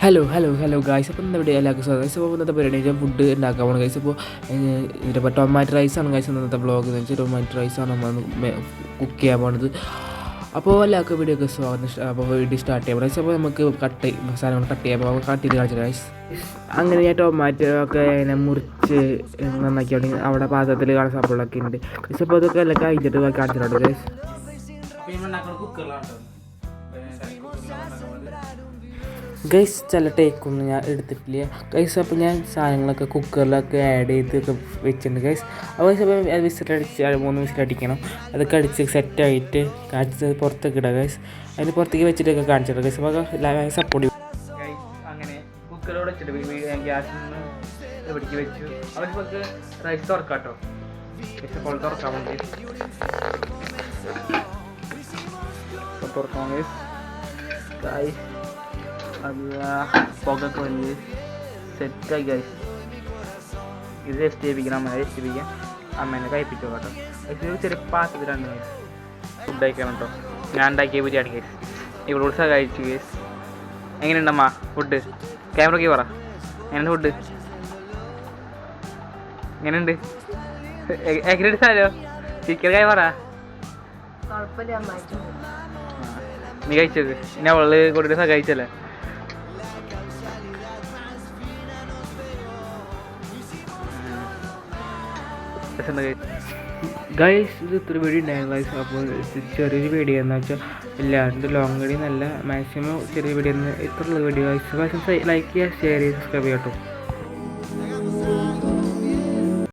Hello guys. അപ്പോൾ ഇന്ന് ഇവിടെ എല്ലാവർക്കും സ്വാഗതം. ഗൈസ് അപ്പോൾ ഇന്നത്തെ പരിപാടി ഞാൻ ഫുഡ് ഉണ്ടാക്കാൻ പോകണം. ഗൈസ് അപ്പോൾ ഇതിപ്പോൾ ടൊമാറ്റോ റൈസാണ് ഗൈസ് ഇന്നത്തെ വ്ളോഗ് എന്ന് വെച്ചാൽ ടൊമാറ്റോ റൈസാണ് നമ്മൾ കുക്ക് ചെയ്യാൻ പോകുന്നത്. അപ്പോൾ എല്ലാവർക്കും വീഡിയോ ഒക്കെ സ്വാഗതം. അപ്പോൾ വീഡിയോ സ്റ്റാർട്ട് ചെയ്യാം ഗൈസ്. അപ്പോൾ നമുക്ക് സാധനങ്ങൾ കട്ട് ചെയ്യാം. അപ്പോൾ കട്ട് ചെയ്ത് കാണിച്ചു ഗൈസ്. അങ്ങനെ ഞാൻ ടൊമാറ്റോ ഒക്കെ ഇങ്ങനെ മുറിച്ച് നന്നാക്കി അവിടെ പാത്രത്തിൽ കാണുന്ന സംഭവങ്ങളൊക്കെ ഉണ്ട് ഗൈസ്. അപ്പോൾ അതൊക്കെ എല്ലാം കഴിഞ്ഞിട്ട് കാണിച്ചിട്ടുണ്ട് ഗൈസ്. ഗൈസ് ചില ടേക്കൊന്നും ഞാൻ എടുത്തിട്ടില്ല ഗൈസ്. അപ്പോൾ ഞാൻ സാധനങ്ങളൊക്കെ കുക്കറിലൊക്കെ ആഡ് ചെയ്തൊക്കെ വെച്ചിട്ടുണ്ട് ഗൈസ്. അപ്പോൾ അത് വിസിലടിച്ച് 3 വിസിലടിക്കണം. അതൊക്കെ അടിച്ച് സെറ്റായിട്ട് കാണിച്ച് പുറത്തേക്ക് ഇടുക ഗൈസ്. അതിന് പുറത്തേക്ക് വെച്ചിട്ടൊക്കെ കാണിച്ചിട്ടുണ്ട് ഗൈസ്. അപ്പോൾ സപ്പോർട്ട് ചെയ്യും ഗൈസ്. അങ്ങനെ കുക്കറോട് വെച്ചിട്ട് ഗ്യാസിൽ നിന്ന് എവിടേക്ക് വെച്ചു. അവർ നമുക്ക് റൈസ് തുറക്കാം കേട്ടോ ഗൈസ്. അപ്പോൾ തുറക്കാൻ വേണ്ടി തുറക്കാം ഗൈസ്. അത് പുകയൊക്കെ വലിയ സെറ്റായി ഗൈസ്. ഇത് ടെസ്റ്റ് ചെയ്യിപ്പിക്കണം. അമ്മ ടെസ്റ്റ് ചെയ്യിപ്പിക്കാം. അമ്മേനെ കഴിപ്പിച്ചോ കേട്ടോ. ഇത് ചെറിയ പാത്രത്തിലാണ് ഗൈസ് ഫുഡ് കഴിക്കണം കേട്ടോ. ഞാൻ ഉണ്ടാക്കിയ ബിരിയാണി ഗൈസ്. ഇവളോട് സഹായിച്ചു ഗൈസ്. എങ്ങനെയുണ്ടമ്മ ഫുഡ്? ക്യാമറയ്ക്ക് പറ എങ്ങനെയുണ്ട് ഫുഡ്? എങ്ങനെയുണ്ട്? എങ്ങനെയുണ്ട് സാരോ? ചിക്കൻ കായ പറ. നീ കഴിച്ചത് ഇനി അവള് കൊണ്ടിട്ട് സഹായിച്ചല്ലേ. ഗൈസ് ഇത് ഇത്ര വീഡിയോ ഉണ്ടായിരുന്നു ഗൈസ്. അപ്പോൾ ചെറിയൊരു വീഡിയോ എന്ന് വെച്ചാൽ എല്ലാണ്ട് ലോങ് വീഡിയോ നല്ല മാക്സിമം ചെറിയ വീഡിയോ ഇത്രയുള്ള വീഡിയോ ഗൈസ്. ലൈക്ക് ചെയ്യുക, ഷെയർ ചെയ്യുക, സബ്സ്ക്രൈബ് ചെയ്യാം കേട്ടോ.